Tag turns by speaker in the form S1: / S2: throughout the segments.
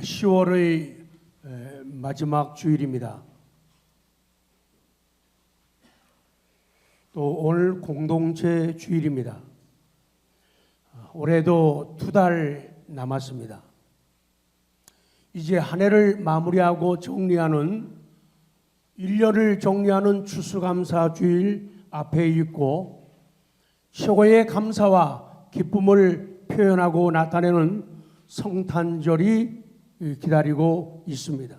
S1: 10월의 마지막 주일입니다. 또 오늘 공동체 주일입니다. 올해도 2달 남았습니다. 이제 한 해를 마무리하고 정리하는 1년을 정리하는 추수감사 주일 앞에 있고, 최고의 감사와 기쁨을 표현하고 나타내는 성탄절이 기다리고 있습니다.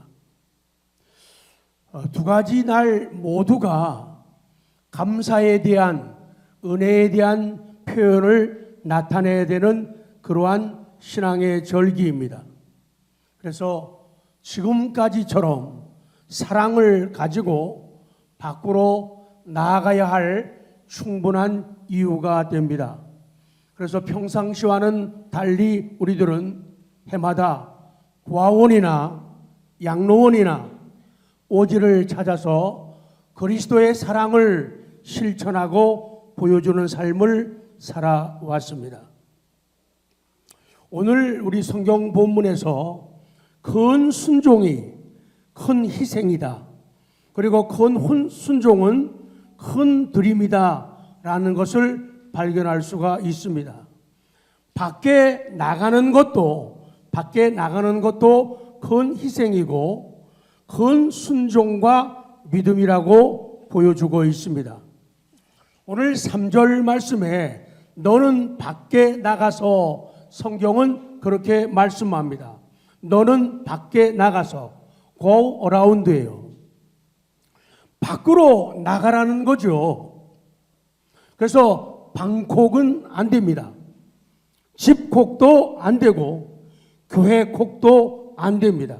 S1: 두 가지 날 모두가 감사에 대한, 은혜에 대한 표현을 나타내야 되는 그러한 신앙의 절기입니다. 그래서 지금까지처럼 사랑을 가지고 밖으로 나아가야 할 충분한 이유가 됩니다. 그래서 평상시와는 달리 우리들은 해마다 고아원이나 양로원이나 오지를 찾아서 그리스도의 사랑을 실천하고 보여주는 삶을 살아왔습니다. 오늘 우리 성경 본문에서 큰 순종이 큰 희생이다, 그리고 큰 순종은 큰 드림이다 라는 것을 발견할 수가 있습니다. 밖에 나가는 것도 큰 희생이고 큰 순종과 믿음이라고 보여주고 있습니다. 오늘 3절 말씀에 너는 밖에 나가서, 성경은 그렇게 말씀합니다. 너는 밖에 나가서, go around예요. 밖으로 나가라는 거죠. 그래서 방콕은 안 됩니다. 집콕도 안 되고 교회 곡도 안 됩니다.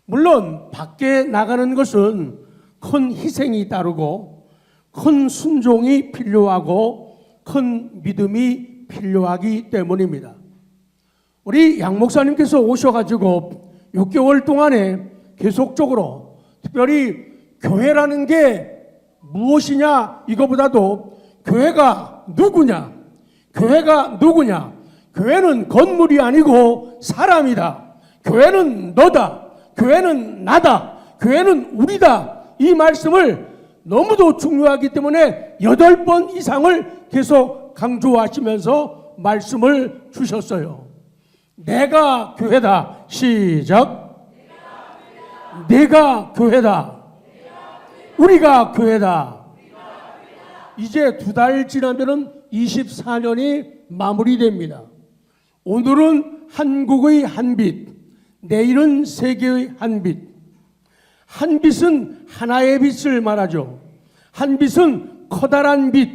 S1: 물론 밖에 나가는 것은 큰 희생이 따르고 큰 순종이 필요하고 큰 믿음이 필요하기 때문입니다. 우리 양 목사님께서 오셔가지고 6개월 동안에 계속적으로, 특별히 교회라는 게 무엇이냐, 이거보다도 교회가 누구냐, 교회는 건물이 아니고 사람이다, 교회는 너다, 교회는 나다, 교회는 우리다, 이 말씀을 너무도 중요하기 때문에 8번 이상을 계속 강조하시면서 말씀을 주셨어요. 내가 교회다. 시작. 내가 교회다. 우리가 교회다. 이제 2달 지나면 24년이 마무리됩니다. 오늘은 한국의 한 빛, 내일은 세계의 한 빛. 한 빛은 하나의 빛을 말하죠. 한 빛은 커다란 빛,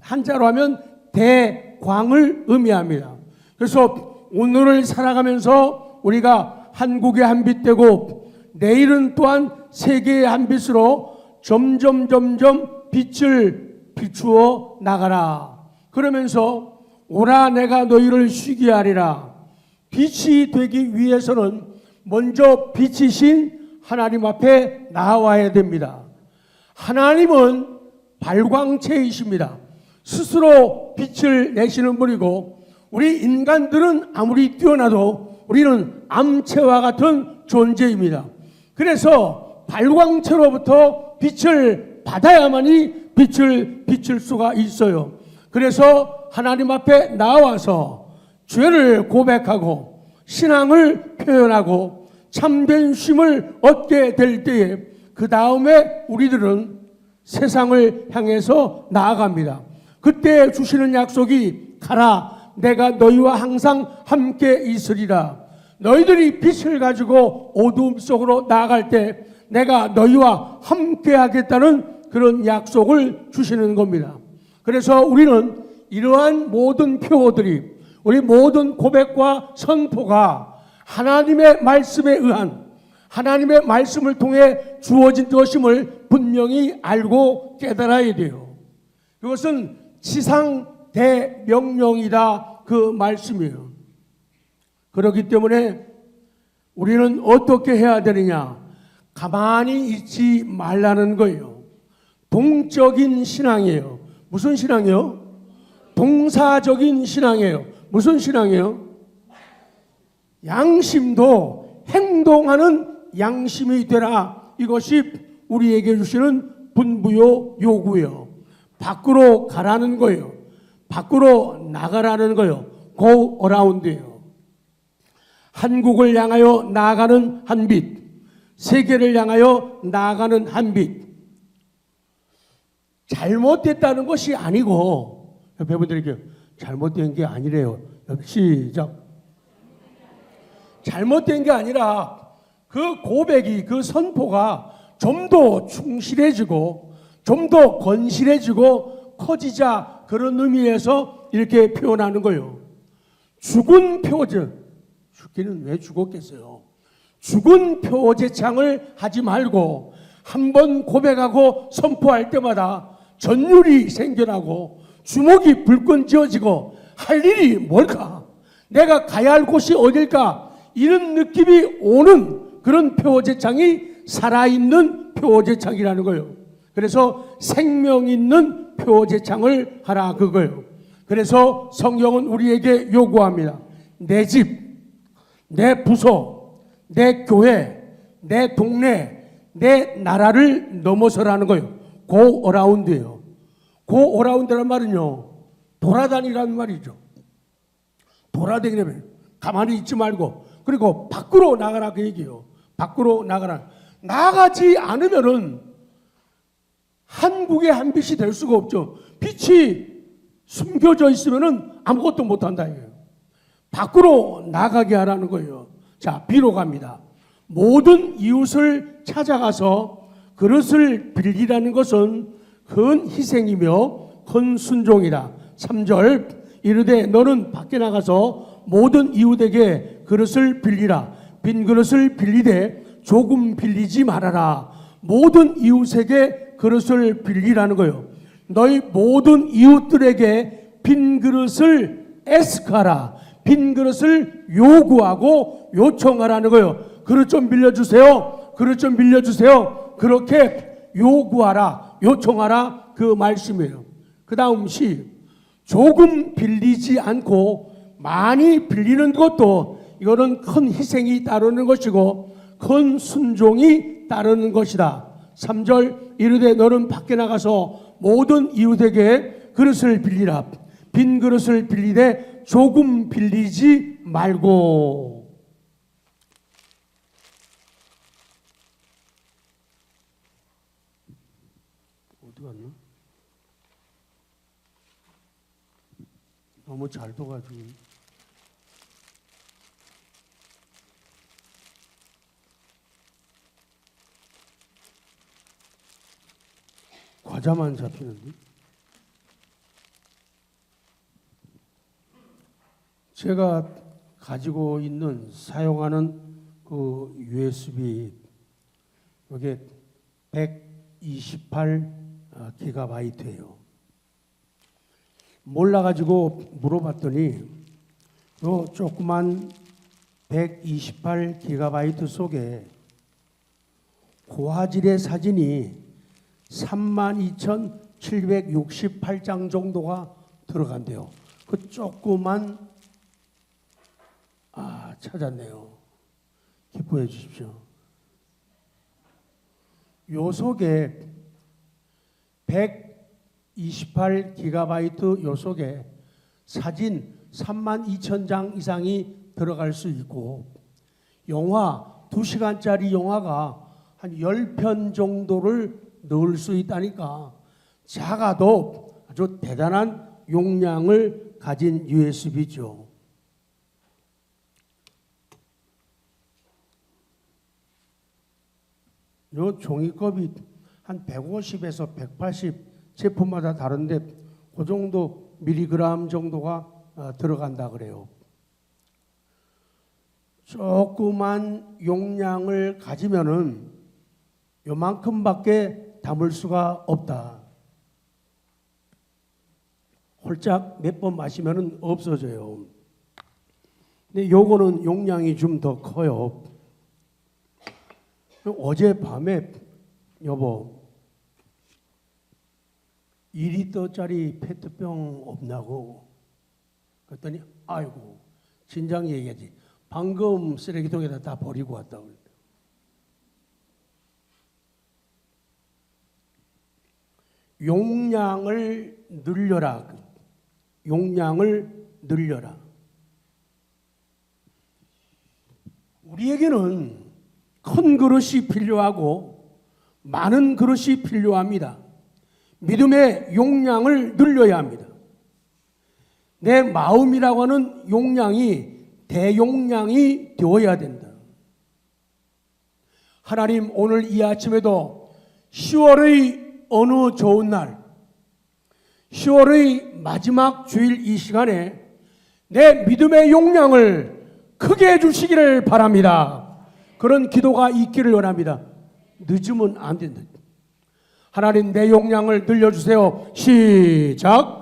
S1: 한자로 하면 대광을 의미합니다. 그래서 오늘을 살아가면서 우리가 한국의 한 빛 되고, 내일은 또한 세계의 한 빛으로 점점 빛을 비추어 나가라. 그러면서 오라 내가 너희를 쉬게 하리라. 빛이 되기 위해서는 먼저 빛이신 하나님 앞에 나와야 됩니다. 하나님은 발광체이십니다. 스스로 빛을 내시는 분이고, 우리 인간들은 아무리 뛰어나도 우리는 암체와 같은 존재입니다. 그래서 발광체로부터 빛을 받아야만이 빛을 비출 수가 있어요. 그래서 하나님 앞에 나와서 죄를 고백하고 신앙을 표현하고 참된 쉼을 얻게 될 때에, 그 다음에 우리들은 세상을 향해서 나아갑니다. 그때 주시는 약속이 가라 내가 너희와 항상 함께 있으리라. 너희들이 빛을 가지고 어두움 속으로 나아갈 때 내가 너희와 함께 하겠다는 그런 약속을 주시는 겁니다. 그래서 우리는 이러한 모든 표어들이, 우리 모든 고백과 선포가 하나님의 말씀에 의한, 하나님의 말씀을 통해 주어진 것임을 분명히 알고 깨달아야 돼요. 그것은 지상대명령이다, 그 말씀이에요. 그렇기 때문에 우리는 어떻게 해야 되느냐? 가만히 있지 말라는 거예요. 동적인 신앙이에요. 무슨 신앙이요? 동사적인 신앙이에요. 무슨 신앙이요? 양심도 행동하는 양심이 되라. 이것이 우리에게 주시는 분부요 요구요. 밖으로 가라는 거예요. 밖으로 나가라는 거예요. Go around예요. 한국을 향하여 나아가는 한 빛, 세계를 향하여 나아가는 한 빛. 잘못됐다는 것이 아니고, 옆에 분들에게 잘못된 게 아니래요. 시작. 잘못된 게 아니라 그 고백이, 그 선포가 좀 더 충실해지고 좀 더 건실해지고 커지자, 그런 의미에서 이렇게 표현하는 거예요. 죽은 표제, 죽기는 왜 죽었겠어요? 죽은 표제창을 하지 말고 한 번 고백하고 선포할 때마다 전율이 생겨나고 주먹이 불끈 쥐어지고 할 일이 뭘까? 내가 가야 할 곳이 어딜까? 이런 느낌이 오는 그런 표제창이 살아있는 표제창이라는 거예요. 그래서 생명 있는 표제창을 하라, 그거예요. 그래서 성경은 우리에게 요구합니다. 내 집, 내 부서, 내 교회, 내 동네, 내 나라를 넘어서라는 거예요. Go around예요. Go around라는 말은요, 돌아다니라는 말이죠. 돌아다니려면 가만히 있지 말고, 그리고 밖으로 나가라, 그 얘기예요. 밖으로 나가라. 나가지 않으면은 한국의 한 빛이 될 수가 없죠. 빛이 숨겨져 있으면은 아무것도 못한다 이거예요. 밖으로 나가게 하라는 거예요. 자, B로 갑니다. 모든 이웃을 찾아가서 그릇을 빌리라는 것은 큰 희생이며 큰 순종이다. 3절, 이르되 너는 밖에 나가서 모든 이웃에게 그릇을 빌리라. 빈 그릇을 빌리되 조금 빌리지 말아라. 모든 이웃에게 그릇을 빌리라는 거예요. 너희 모든 이웃들에게 빈 그릇을 에스카라. 빈 그릇을 요구하고 요청하라는 거예요. 그릇 좀 빌려주세요. 그릇 좀 빌려주세요. 그렇게 요구하라, 요청하라, 그 말씀이에요. 그 다음 시, 조금 빌리지 않고 많이 빌리는 것도 이거는 큰 희생이 따르는 것이고 큰 순종이 따르는 것이다. 3절, 이르되 너는 밖에 나가서 모든 이웃에게 그릇을 빌리라. 빈 그릇을 빌리되 조금 빌리지 말고. 어디 갔나? 너무 잘 둬가지고. 과자만 잡히는데. 제가 가지고 있는 사용하는 그 USB 이게 128GB예요. 몰라가지고 물어봤더니 요 조그만 128GB 속에 고화질의 사진이 32,768장 정도가 들어간대요. 그 조그만 찾았네요. 기뻐해 주십시오. 요 속에 128GB 요 속에 사진 32,000장 이상이 들어갈 수 있고 영화 2시간짜리 영화가 한 10편 정도를 넣을 수 있다니까 작아도 아주 대단한 용량을 가진 USB죠. 요 종이컵이 한 150에서 180 제품마다 다른데 그 정도 밀리그램 정도가 들어간다 그래요. 조그만 용량을 가지면은 요만큼밖에 담을 수가 없다. 홀짝 몇 번 마시면은 없어져요. 근데 요거는 용량이 좀 더 커요. 어젯밤에 여보 2리터짜리 페트병 없냐고 그랬더니 아이고 진작 얘기하지 방금 쓰레기통에다 다 버리고 왔다고. 용량을 늘려라. 용량을 늘려라. 우리에게는 큰 그릇이 필요하고 많은 그릇이 필요합니다. 믿음의 용량을 늘려야 합니다. 내 마음이라고 하는 용량이 대용량이 되어야 된다. 하나님, 오늘 이 아침에도 10월의 어느 좋은 날, 10월의 마지막 주일 이 시간에 내 믿음의 용량을 크게 해주시기를 바랍니다. 그런 기도가 있기를 원합니다. 늦으면 안 된다. 하나님, 내 용량을 늘려주세요. 시작.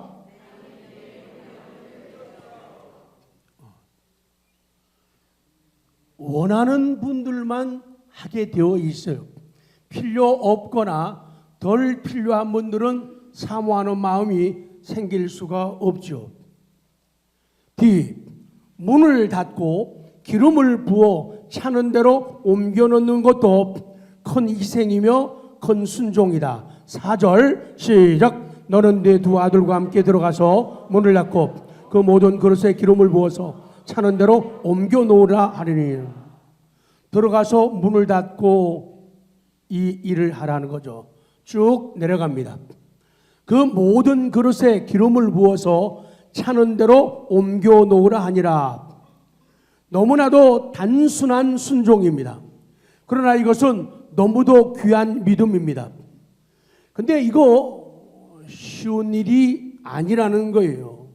S1: 원하는 분들만 하게 되어 있어요. 필요 없거나 덜 필요한 분들은 사모하는 마음이 생길 수가 없죠. D. 문을 닫고 기름을 부어 차는 대로 옮겨 놓는 것도 큰 희생이며 큰 순종이다. 4절 시작. 너는 네 두 아들과 함께 들어가서 문을 닫고 그 모든 그릇에 기름을 부어서 차는 대로 옮겨 놓으라 하리니. 들어가서 문을 닫고 이 일을 하라는 거죠. 쭉 내려갑니다. 그 모든 그릇에 기름을 부어서 차는 대로 옮겨 놓으라 하니라. 너무나도 단순한 순종입니다. 그러나 이것은 너무도 귀한 믿음입니다. 근데 이거 쉬운 일이 아니라는 거예요.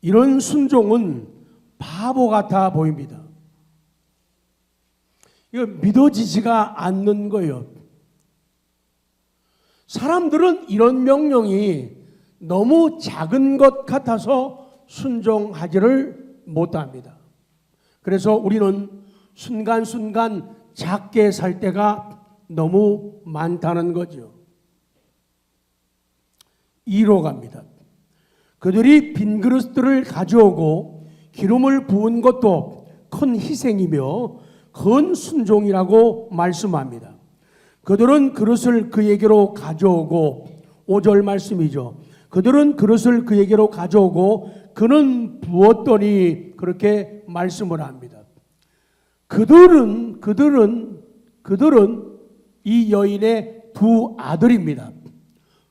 S1: 이런 순종은 바보 같아 보입니다. 이거 믿어지지가 않는 거예요. 사람들은 이런 명령이 너무 작은 것 같아서 순종하지를 못합니다. 그래서 우리는 순간순간 작게 살 때가 너무 많다는 거죠. 2로 갑니다. 그들이 빈 그릇들을 가져오고 기름을 부은 것도 큰 희생이며 큰 순종이라고 말씀합니다. 그들은 그릇을 그에게로 가져오고 5절 말씀이죠. 그들은 그릇을 그에게로 가져오고 그는 부었더니 그렇게 말씀을 합니다. 그들은 이 여인의 두 아들입니다.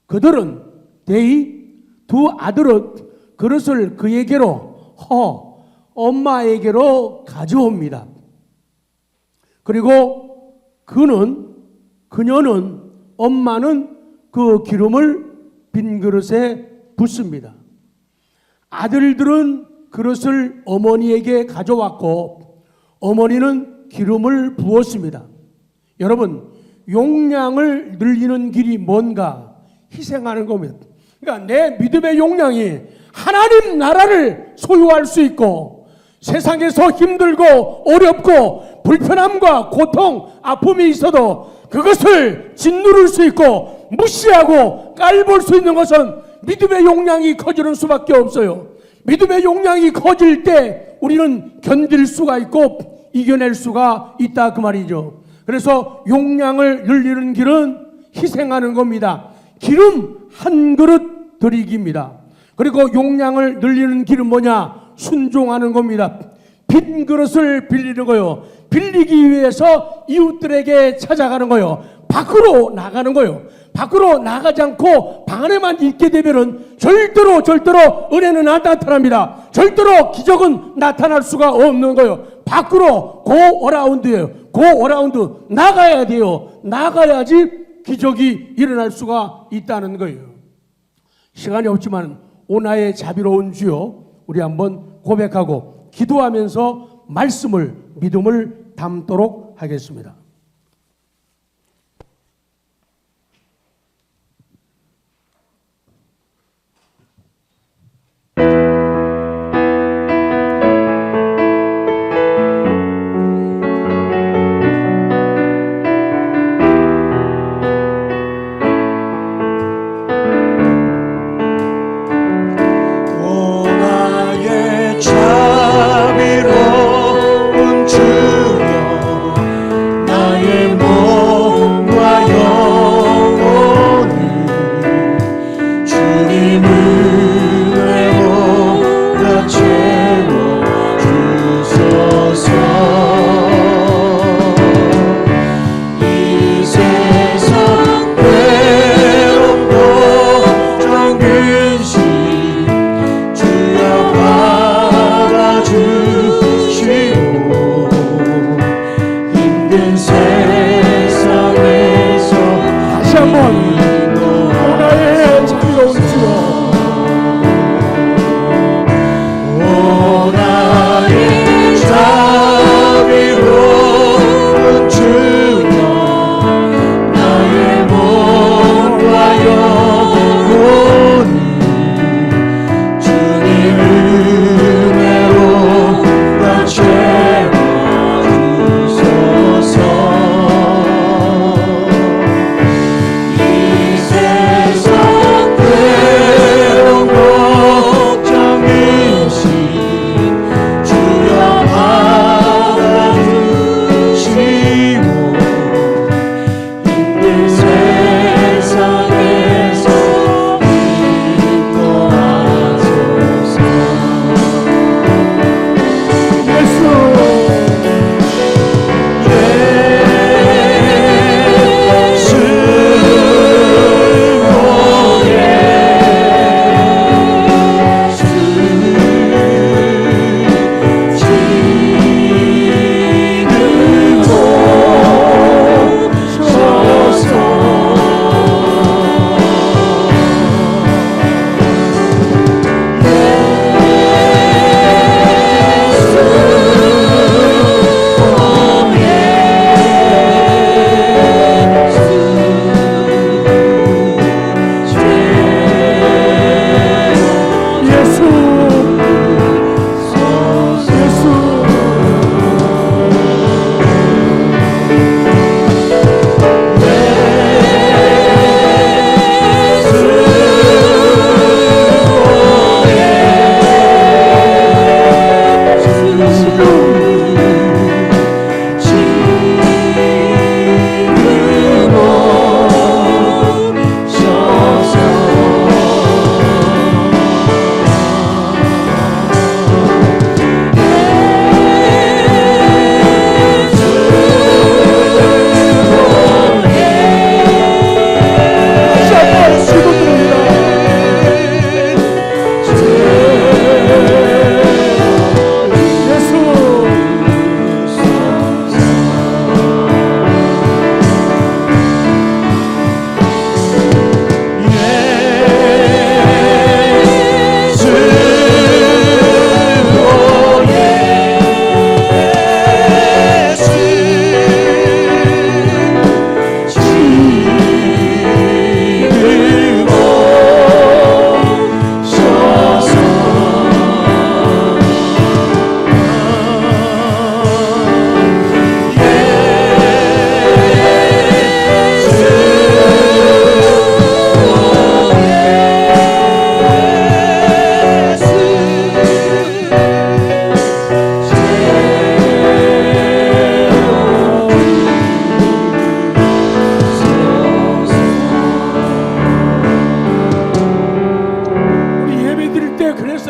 S1: 그들은 두 아들은 그릇을 그에게로 엄마에게로 가져옵니다. 그리고 그녀는 엄마는 그 기름을 빈 그릇에 붓습니다. 아들들은 그릇을 어머니에게 가져왔고 어머니는 기름을 부었습니다. 여러분, 용량을 늘리는 길이 뭔가? 희생하는 겁니다. 그러니까 내 믿음의 용량이 하나님 나라를 소유할 수 있고 세상에서 힘들고 어렵고 불편함과 고통, 아픔이 있어도 그것을 짓누를 수 있고 무시하고 깔볼 수 있는 것은 믿음의 용량이 커지는 수밖에 없어요. 믿음의 용량이 커질 때 우리는 견딜 수가 있고 이겨낼 수가 있다 그 말이죠. 그래서 용량을 늘리는 길은 희생하는 겁니다. 기름 한 그릇 드리기입니다. 그리고 용량을 늘리는 길은 뭐냐? 순종하는 겁니다. 빈 그릇을 빌리는 거요. 빌리기 위해서 이웃들에게 찾아가는 거요. 밖으로 나가는 거요. 밖으로 나가지 않고 방 안에만 있게 되면은 절대로 은혜는 안 나타납니다. 절대로 기적은 나타날 수가 없는 거요. 밖으로 고 어라운드예요. 고 어라운드 나가야 돼요. 나가야지 기적이 일어날 수가 있다는 거예요. 시간이 없지만 오나의 자비로운 주여, 우리 한번 고백하고 기도하면서 믿음을 담도록 하겠습니다.
S2: 오나의 자비로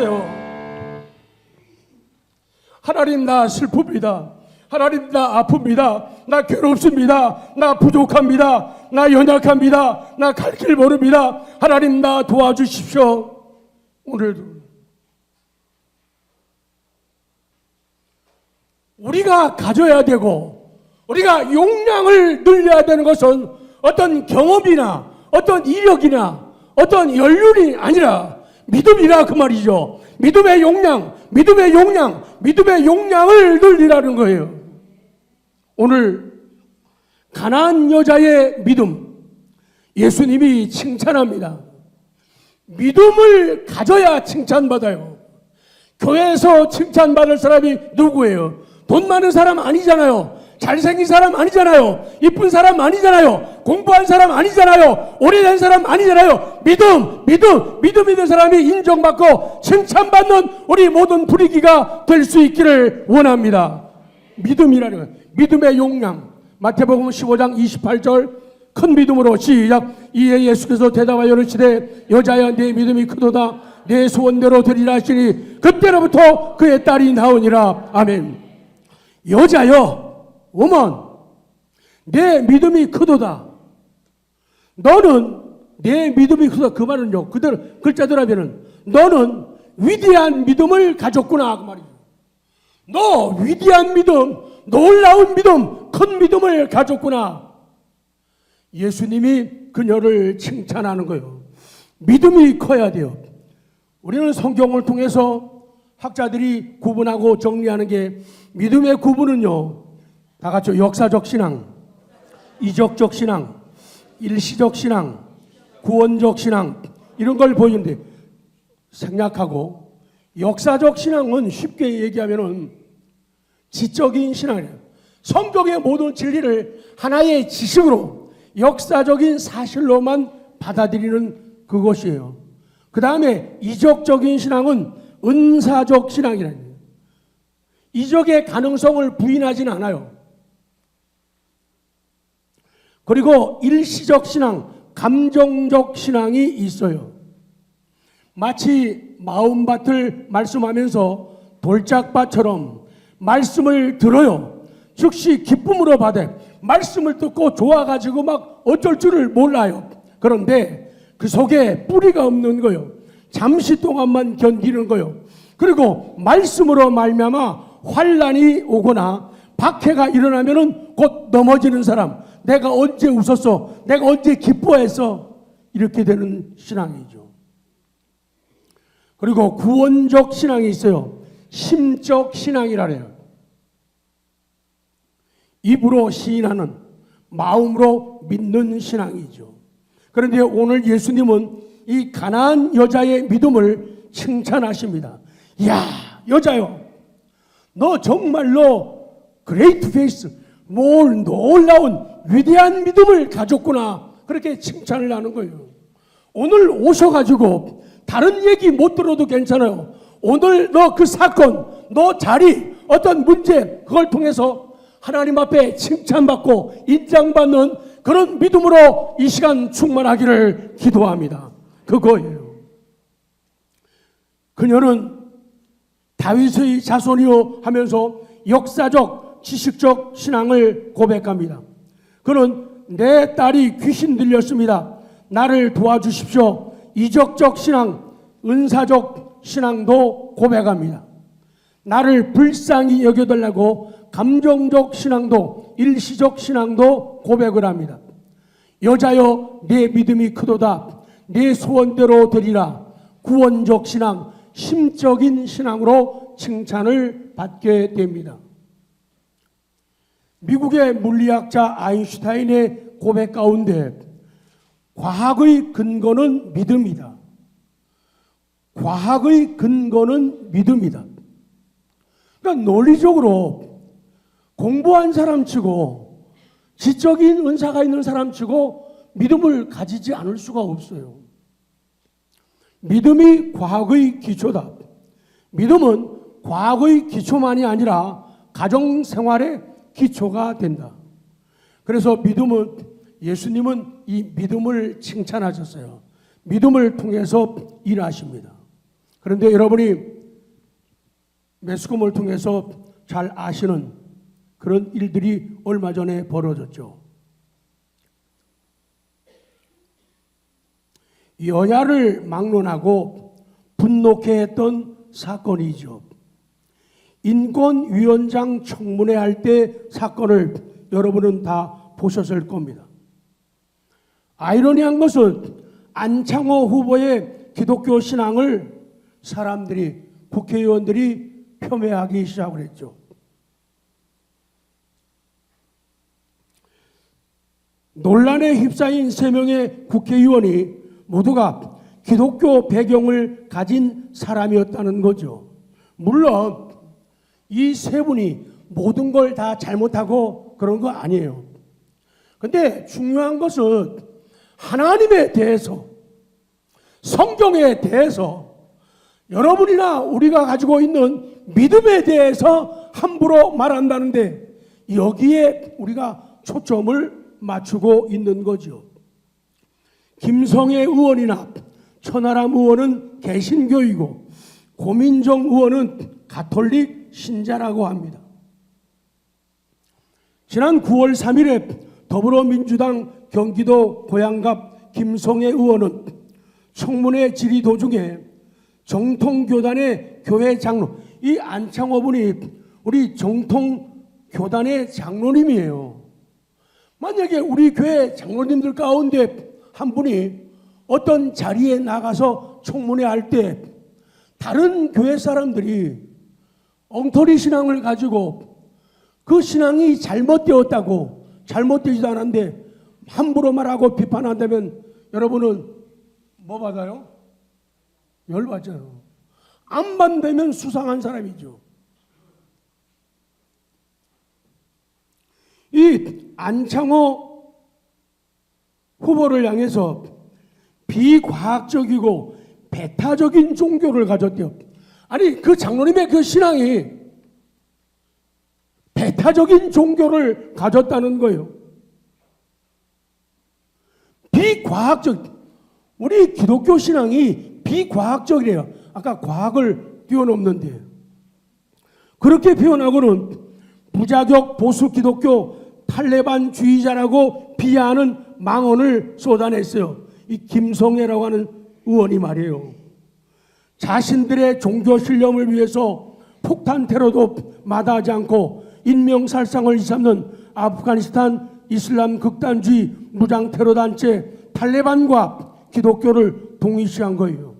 S1: 받아요. 하나님, 나 슬픕니다. 하나님, 나 아픕니다. 나 괴롭습니다. 나 부족합니다. 나 연약합니다. 나 갈 길 모릅니다. 하나님, 나 도와주십시오. 오늘도 우리가 가져야 되고 우리가 용량을 늘려야 되는 것은 어떤 경험이나 어떤 이력이나 어떤 연륜이 아니라 믿음이라 그 말이죠. 믿음의 용량, 믿음의 용량, 믿음의 용량을 늘리라는 거예요. 오늘 가나안 여자의 믿음, 예수님이 칭찬합니다. 믿음을 가져야 칭찬받아요. 교회에서 칭찬받을 사람이 누구예요? 돈 많은 사람 아니잖아요. 잘생긴 사람 아니잖아요. 이쁜 사람 아니잖아요. 공부한 사람 아니잖아요. 오래된 사람 아니잖아요. 믿음 있는 사람이 인정받고 칭찬받는 우리 모든 불이기가 될 수 있기를 원합니다. 믿음이라는 거예요. 믿음의 용량. 마태복음 15장 28절 큰 믿음으로 시작. 이에 예수께서 대답하여 이르시되 여자여 내 믿음이 크도다. 내 소원대로 되리라 하시니 그때로부터 그의 딸이 나오니라. 아멘. 여자여, woman, 내 믿음이 크도다. 너는 내 믿음이 크다. 그 말은요, 그대로 글자대로 하면은 너는 위대한 믿음을 가졌구나 그 말이에요. 너 위대한 믿음, 놀라운 믿음, 큰 믿음을 가졌구나. 예수님이 그녀를 칭찬하는 거예요. 믿음이 커야 돼요. 우리는 성경을 통해서 학자들이 구분하고 정리하는 게 믿음의 구분은요, 다 같이 역사적 신앙, 이적적 신앙, 일시적 신앙, 구원적 신앙 이런 걸 보이는데 생략하고 역사적 신앙은 쉽게 얘기하면은 지적인 신앙이에요. 성경의 모든 진리를 하나의 지식으로 역사적인 사실로만 받아들이는 그것이에요. 그 다음에 이적적인 신앙은 은사적 신앙이라는 거예요. 이적의 가능성을 부인하지는 않아요. 그리고 일시적 신앙, 감정적 신앙이 있어요. 마치 마음밭을 말씀하면서 돌짝밭처럼 말씀을 들어요. 즉시 기쁨으로 받아요. 말씀을 듣고 좋아가지고 막 어쩔 줄을 몰라요. 그런데 그 속에 뿌리가 없는 거예요. 잠시 동안만 견디는 거예요. 그리고 말씀으로 말미암아 환난이 오거나 박해가 일어나면은 곧 넘어지는 사람. 내가 언제 웃었어? 내가 언제 기뻐했어? 이렇게 되는 신앙이죠. 그리고 구원적 신앙이 있어요. 심적 신앙이라 해요. 입으로 시인하는, 마음으로 믿는 신앙이죠. 그런데 오늘 예수님은 이 가나안 여자의 믿음을 칭찬하십니다. 이야, 여자요, 너 정말로 그레이트 페이스, 뭘 놀라운 위대한 믿음을 가졌구나. 그렇게 칭찬을 하는 거예요. 오늘 오셔가지고 다른 얘기 못 들어도 괜찮아요. 오늘 너 그 사건, 너 자리, 어떤 문제, 그걸 통해서 하나님 앞에 칭찬받고 인정받는 그런 믿음으로 이 시간 충만하기를 기도합니다. 그거예요. 그녀는 다윗의 자손이요 하면서 역사적, 지식적 신앙을 고백합니다. 그는 내 딸이 귀신 들렸습니다. 나를 도와주십시오. 이적적 신앙, 은사적 신앙도 고백합니다. 나를 불쌍히 여겨달라고 감정적 신앙도, 일시적 신앙도 고백을 합니다. 여자여, 내 믿음이 크도다. 내 소원대로 되리라. 구원적 신앙, 심적인 신앙으로 칭찬을 받게 됩니다. 미국의 물리학자 아인슈타인의 고백 가운데 과학의 근거는 믿음이다. 과학의 근거는 믿음이다. 그러니까 논리적으로 공부한 사람치고 지적인 은사가 있는 사람치고 믿음을 가지지 않을 수가 없어요. 믿음이 과학의 기초다. 믿음은 과학의 기초만이 아니라 가정생활의 기초가 된다. 그래서 믿음은, 예수님은 이 믿음을 칭찬하셨어요. 믿음을 통해서 일하십니다. 그런데 여러분이 매스컴을 통해서 잘 아시는 그런 일들이 얼마 전에 벌어졌죠. 여야를 막론하고 분노케 했던 사건이죠. 인권위원장 청문회 할 때 사건을 여러분은 다 보셨을 겁니다. 아이러니한 것은 안창호 후보의 기독교 신앙을 사람들이, 국회의원들이 폄훼하기 시작을 했죠. 논란에 휩싸인 3명의 국회의원이 모두가 기독교 배경을 가진 사람이었다는 거죠. 물론 이 3분이 모든 걸 다 잘못하고 그런 거 아니에요. 근데 중요한 것은 하나님에 대해서, 성경에 대해서, 여러분이나 우리가 가지고 있는 믿음에 대해서 함부로 말한다는데 여기에 우리가 초점을 맞추고 있는 거죠. 김성애 의원이나 천하람 의원은 개신교이고 고민정 의원은 가톨릭 신자라고 합니다. 지난 9월 3일에 더불어민주당 경기도 고양갑 김성애 의원은 청문회 질의 도중에 정통교단의 교회 장로, 이 안창호 분이 우리 정통교단의 장로님이에요. 만약에 우리 교회 장로님들 가운데 한 분이 어떤 자리에 나가서 청문회 할 때 다른 교회 사람들이 엉터리 신앙을 가지고 그 신앙이 잘못되었다고, 잘못되지도 않았는데 함부로 말하고 비판한다면 여러분은 뭐 받아요? 열받아요. 안 받으면 수상한 사람이죠. 이 안창호 후보를 향해서 비과학적이고 배타적인 종교를 가졌대요. 아니, 그 장로님의 그 신앙이 배타적인 종교를 가졌다는 거예요. 비과학적, 우리 기독교 신앙이 비과학적이래요. 아까 과학을 뛰어넘는데 그렇게 표현하고는 부자격 보수 기독교 탈레반주의자라고 비하하는 망언을 쏟아냈어요. 이 김성애라고 하는 의원이 말이에요. 자신들의 종교 신념을 위해서 폭탄 테러도 마다하지 않고 인명살상을 일삼는 아프가니스탄 이슬람 극단주의 무장 테러 단체 탈레반과 기독교를 동일시한 거예요.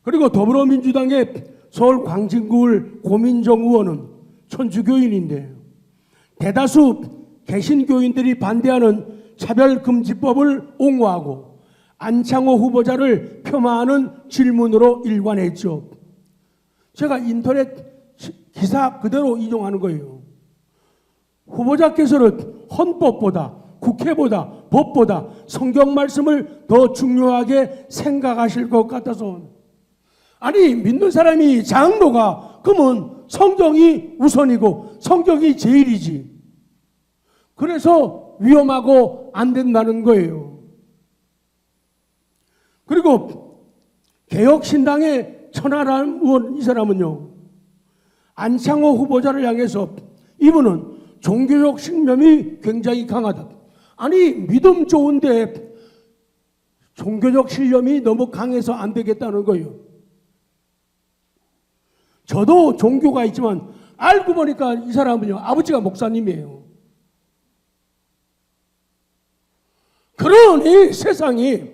S1: 그리고 더불어민주당의 서울 광진구을 고민정 의원은 천주교인인데 대다수 개신교인들이 반대하는 차별금지법을 옹호하고 안창호 후보자를 폄하하는 질문으로 일관했죠. 제가 인터넷 기사 그대로 인용하는 거예요. 후보자께서는 헌법보다, 국회보다, 법보다 성경 말씀을 더 중요하게 생각하실 것 같아서, 아니 믿는 사람이 장로가 그러면 성경이 우선이고 성경이 제일이지. 그래서 위험하고 안 된다는 거예요. 그리고 개혁신당의 천하람 의원, 이 사람은요, 안창호 후보자를 향해서 이분은 종교적 신념이 굉장히 강하다. 아니 믿음 좋은데 종교적 신념이 너무 강해서 안 되겠다는 거예요. 저도 종교가 있지만 알고 보니까 이 사람은요, 아버지가 목사님이에요. 그러니 세상이,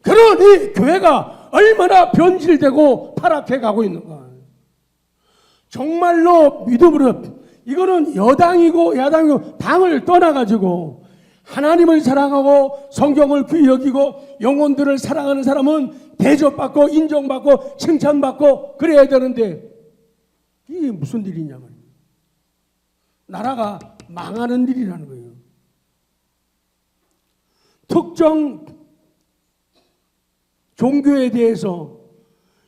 S1: 그러니 교회가 얼마나 변질되고 타락해 가고 있는가. 정말로 믿음으로, 이거는 여당이고 야당이고 당을 떠나가지고 하나님을 사랑하고 성경을 귀히 여기고 영혼들을 사랑하는 사람은 대접받고 인정받고 칭찬받고 그래야 되는데 이게 무슨 일이냐 말이에요. 나라가 망하는 일이라는 거예요. 특정 종교에 대해서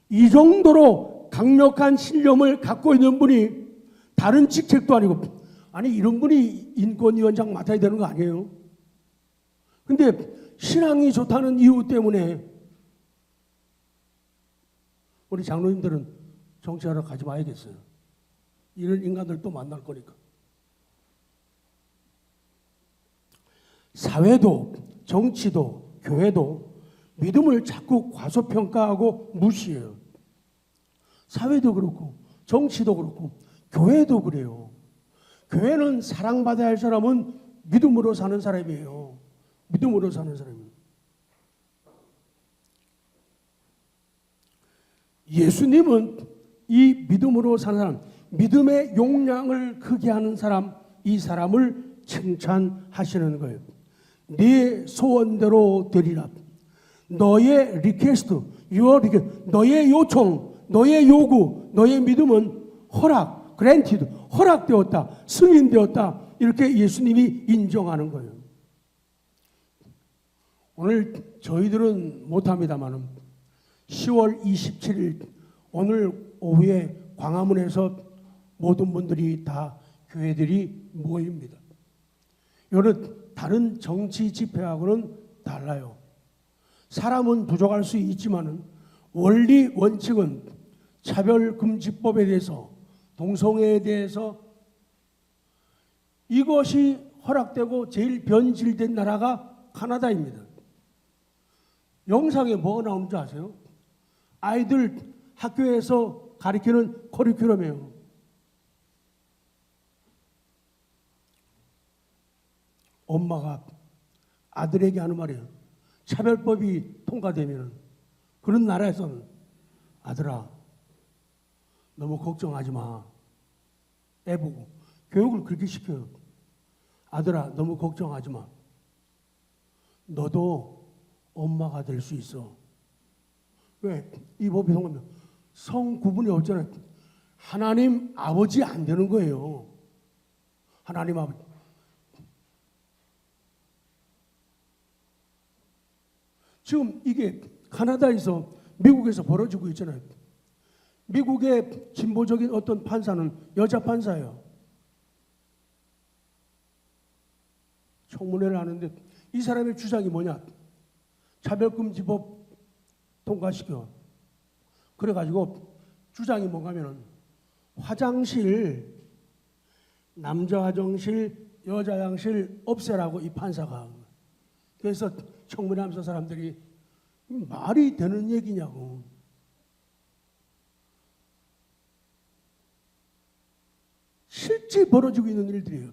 S1: 이 정도로 강력한 신념을 갖고 있는 분이 다른 직책도 아니고, 아니 이런 분이 인권위원장 맡아야 되는 거 아니에요? 근데 신앙이 좋다는 이유 때문에 우리 장로님들은 정치하러 가지 마야겠어요. 이런 인간들 또 만날 거니까. 사회도 정치도 교회도 믿음을 자꾸 과소평가하고 무시해요. 사회도 그렇고 정치도 그렇고 교회도 그래요. 교회는 사랑받아야 할 사람은 믿음으로 사는 사람이에요. 믿음으로 사는 사람이에요. 예수님은 이 믿음으로 사는 사람, 믿음의 용량을 크게 하는 사람, 이 사람을 칭찬하시는 거예요. 네 소원대로 되리라. 너의 리퀘스트, 너의 요청, 너의 요구, 너의 믿음은 그랜티드, 허락되었다, 승인되었다. 이렇게 예수님이 인정하는 거예요. 오늘 저희들은 못합니다만 10월 27일 오늘 오후에 광화문에서 모든 분들이 다 교회들이 모입니다. 이런 다른 정치 집회하고는 달라요. 사람은 부족할 수 있지만 원리 원칙은 차별금지법에 대해서 동성애에 대해서 이것이 허락되고 제일 변질된 나라가 카나다입니다. 영상에 뭐가 나오는지 아세요? 아이들 학교에서 가르치는 커리큘럼이에요. 엄마가 아들에게 하는 말이에요. 차별법이 통과되면 그런 나라에서는 아들아 너무 걱정하지 마. 애 보고 교육을 그렇게 시켜요. 아들아 너무 걱정하지 마. 너도 엄마가 될 수 있어. 왜? 이 법이 통과하면 성 구분이 없잖아요. 하나님 아버지 안 되는 거예요. 하나님 아버지. 지금 이게 카나다에서 미국에서 벌어지고 있잖아요. 미국의 진보적인 어떤 판사는 여자 판사예요. 청문회를 하는데 이 사람의 주장이 뭐냐? 차별금지법 통과시켜. 그래가지고 주장이 뭔가 하면은 화장실, 남자 화장실, 여자 화장실 없애라고 이 판사가. 그래서 청문회하면서 사람들이 말이 되는 얘기냐고. 실제 벌어지고 있는 일들이에요.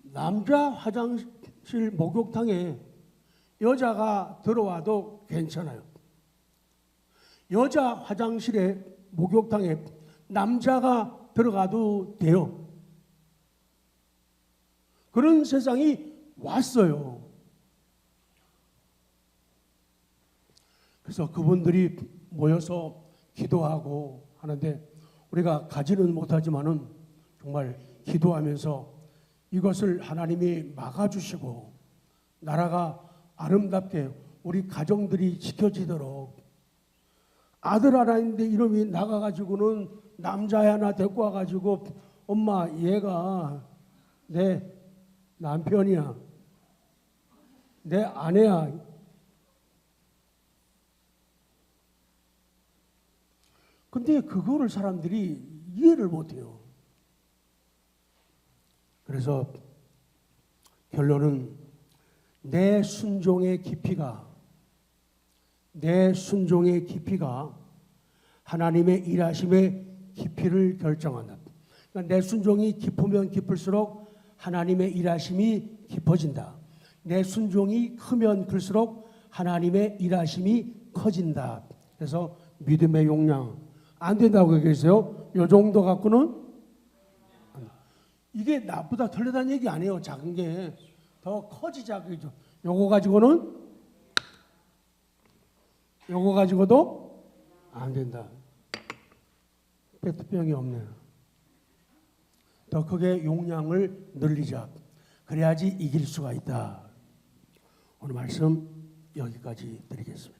S1: 남자 화장실 목욕탕에 여자가 들어와도 괜찮아요. 여자 화장실에 목욕탕에 남자가 들어가도 돼요. 그런 세상이 왔어요. 그래서 그분들이 모여서 기도하고 하는데 우리가 가지는 못하지만은 정말 기도하면서 이것을 하나님이 막아주시고 나라가 아름답게 우리 가정들이 지켜지도록 아들 하나 있는데 이놈이 나가가지고는 남자 하나 데리고 와가지고 엄마 얘가 내 남편이야 내 아내야 근데 그거를 사람들이 이해를 못해요. 그래서 결론은 내 순종의 깊이가 하나님의 일하심의 깊이를 결정한다. 그러니까 내 순종이 깊으면 깊을수록 하나님의 일하심이 깊어진다. 내 순종이 크면 클수록 하나님의 일하심이 커진다. 그래서 믿음의 용량 안 된다고 얘기했어요. 요 정도 갖고는 이게 나보다 틀리다는 얘기 아니에요. 작은 게 더 커지자 그죠. 요거 가지고도 안 된다. 페트병이 없네요. 더 크게 용량을 늘리자. 그래야지 이길 수가 있다. 오늘 말씀 여기까지 드리겠습니다.